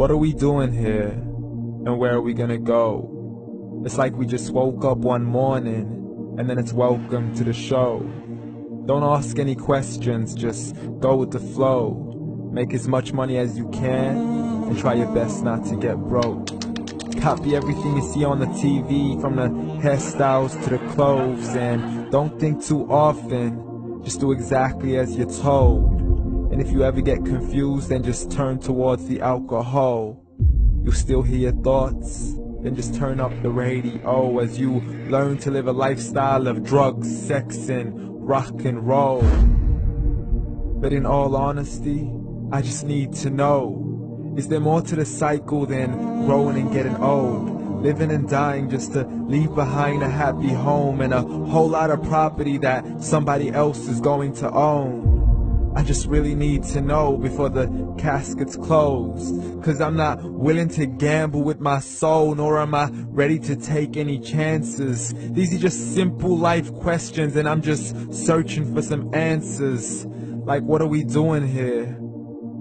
What are we doing here? And where are we gonna go? It's like we just woke up one morning, and then it's welcome to the show. Don't ask any questions, just go with the flow. Make as much money as you can, and try your best not to get broke. Copy everything you see on the TV, from the hairstyles to the clothes, and don't think too often, just do exactly as you're told. And if you ever get confused, then just turn towards the alcohol. You'll still hear your thoughts, then just turn up the radio as you learn to live a lifestyle of drugs, sex, and rock and roll. But in all honesty, I just need to know, is there more to the cycle than growing and getting old? Living and dying just to leave behind a happy home and a whole lot of property that somebody else is going to own. I just really need to know before the casket's closed, 'cause I'm not willing to gamble with my soul, nor am I ready to take any chances. These are just simple life questions, and I'm just searching for some answers. Like, what are we doing here?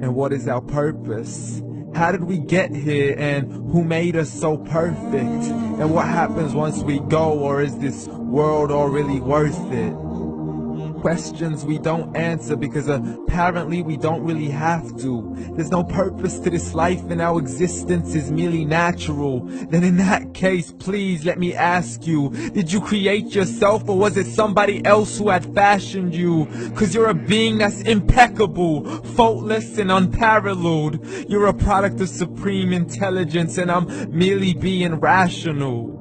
And what is our purpose? How did we get here, and who made us so perfect? And what happens once we go, or is this world all really worth it? Questions we don't answer because apparently we don't really have to. There's no purpose to this life and our existence is merely natural. Then in that case, please let me ask you, did you create yourself, or was it somebody else who had fashioned you? 'Cause you're a being that's impeccable, faultless and unparalleled. You're a product of supreme intelligence, and I'm merely being rational.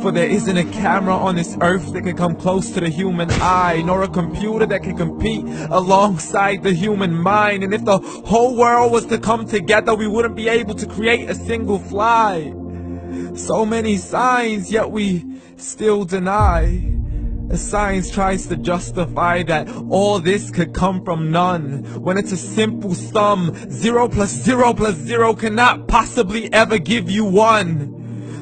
For there isn't a camera on this earth that can come close to the human eye, nor a computer that can compete alongside the human mind. And if the whole world was to come together, we wouldn't be able to create a single fly. So many signs, yet we still deny. As science tries to justify that all this could come from none, when it's a simple sum. 0 plus 0 plus 0 cannot possibly ever give you 1.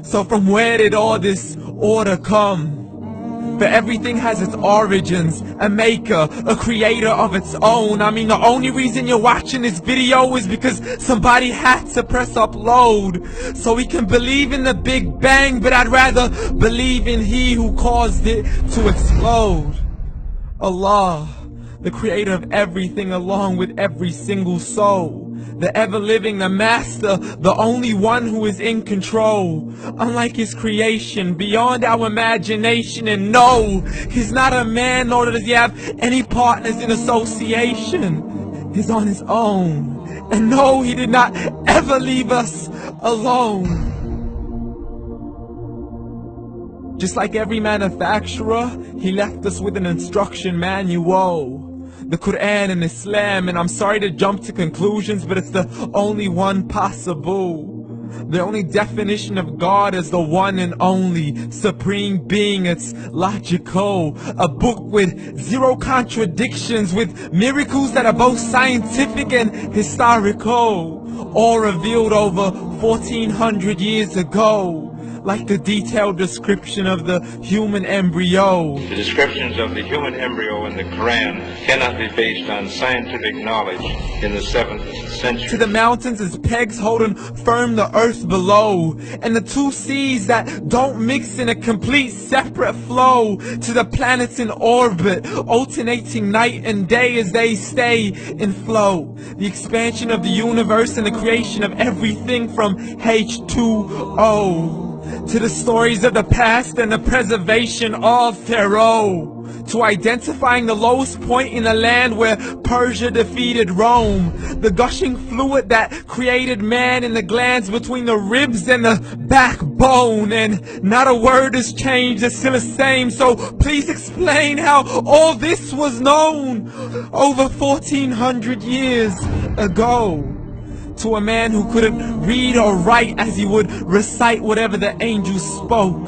So from where did all this order come? For everything has its origins, a maker, a creator of its own. I mean, the only reason you're watching this video is because somebody had to press upload. So we can believe in the Big Bang, but I'd rather believe in He who caused it to explode. Allah, the creator of everything along with every single soul. The ever-living, the master, the only one who is in control. Unlike his creation, beyond our imagination. And no, he's not a man, nor does he have any partners in association. He's on his own. And no, he did not ever leave us alone. Just like every manufacturer, he left us with an instruction manual. The Quran and Islam, and I'm sorry to jump to conclusions, but it's the only one possible. The only definition of God is the one and only supreme being. It's logical, a book with 0 contradictions, with miracles that are both scientific and historical, all revealed over 1400 years ago. Like the detailed description of the human embryo. The descriptions of the human embryo in the Quran cannot be based on scientific knowledge in the 7th century. To the mountains as pegs holding firm the earth below, and the 2 seas that don't mix in a complete separate flow. To the planets in orbit, alternating night and day as they stay in flow. The expansion of the universe and the creation of everything from H2O. To the stories of the past and the preservation of Pharaoh. To identifying the lowest point in the land where Persia defeated Rome. The gushing fluid that created man in the glands between the ribs and the backbone. And not a word has changed, it's still the same. So please explain how all this was known over 1400 years ago. To a man who couldn't read or write, as he would recite whatever the angels spoke.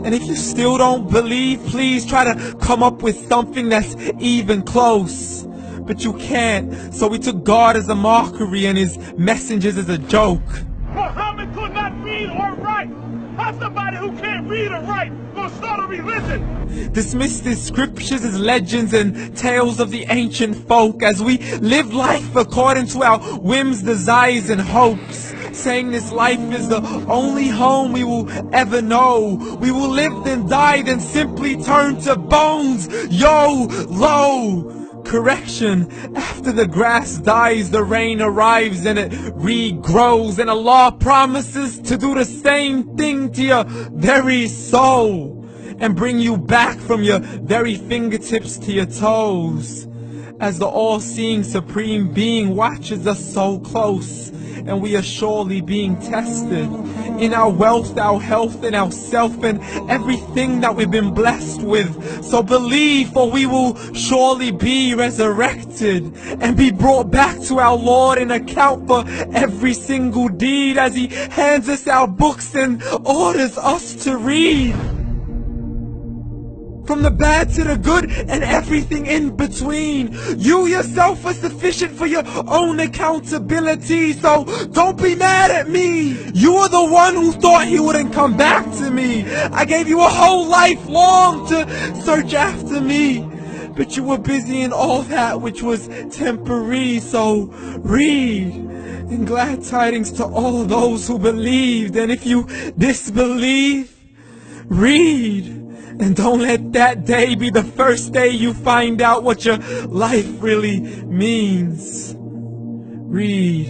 And if you still don't believe, please try to come up with something that's even close. But you can't, so we took God as a mockery and his messengers as a joke. Muhammad could not read or write. How's somebody who can't read or write gonna start a religion? Dismiss the scriptures as legends and tales of the ancient folk, as we live life according to our whims, desires, and hopes. saying this life is the only home we will ever know. We will live then die, then simply turn to bones. YOLO! Correction, after the grass dies, the rain arrives and it regrows, and Allah promises to do the same thing to your very soul and bring you back from your very fingertips to your toes, as the all-seeing supreme being watches us so close, and we are surely being tested in our wealth, our health, and our self, and everything that we've been blessed with. So believe, for we will surely be resurrected and be brought back to our Lord and account for every single deed, as He hands us our books and orders us to read. From the bad to the good and everything in between. You yourself are sufficient for your own accountability, so don't be mad at me. You are the one who thought He wouldn't come back to me. I gave you a whole life long to search after me, but you were busy in all that which was temporary. So read, and glad tidings to all those who believed. And if you disbelieve, read. And don't let that day be the first day you find out what your life really means. Read.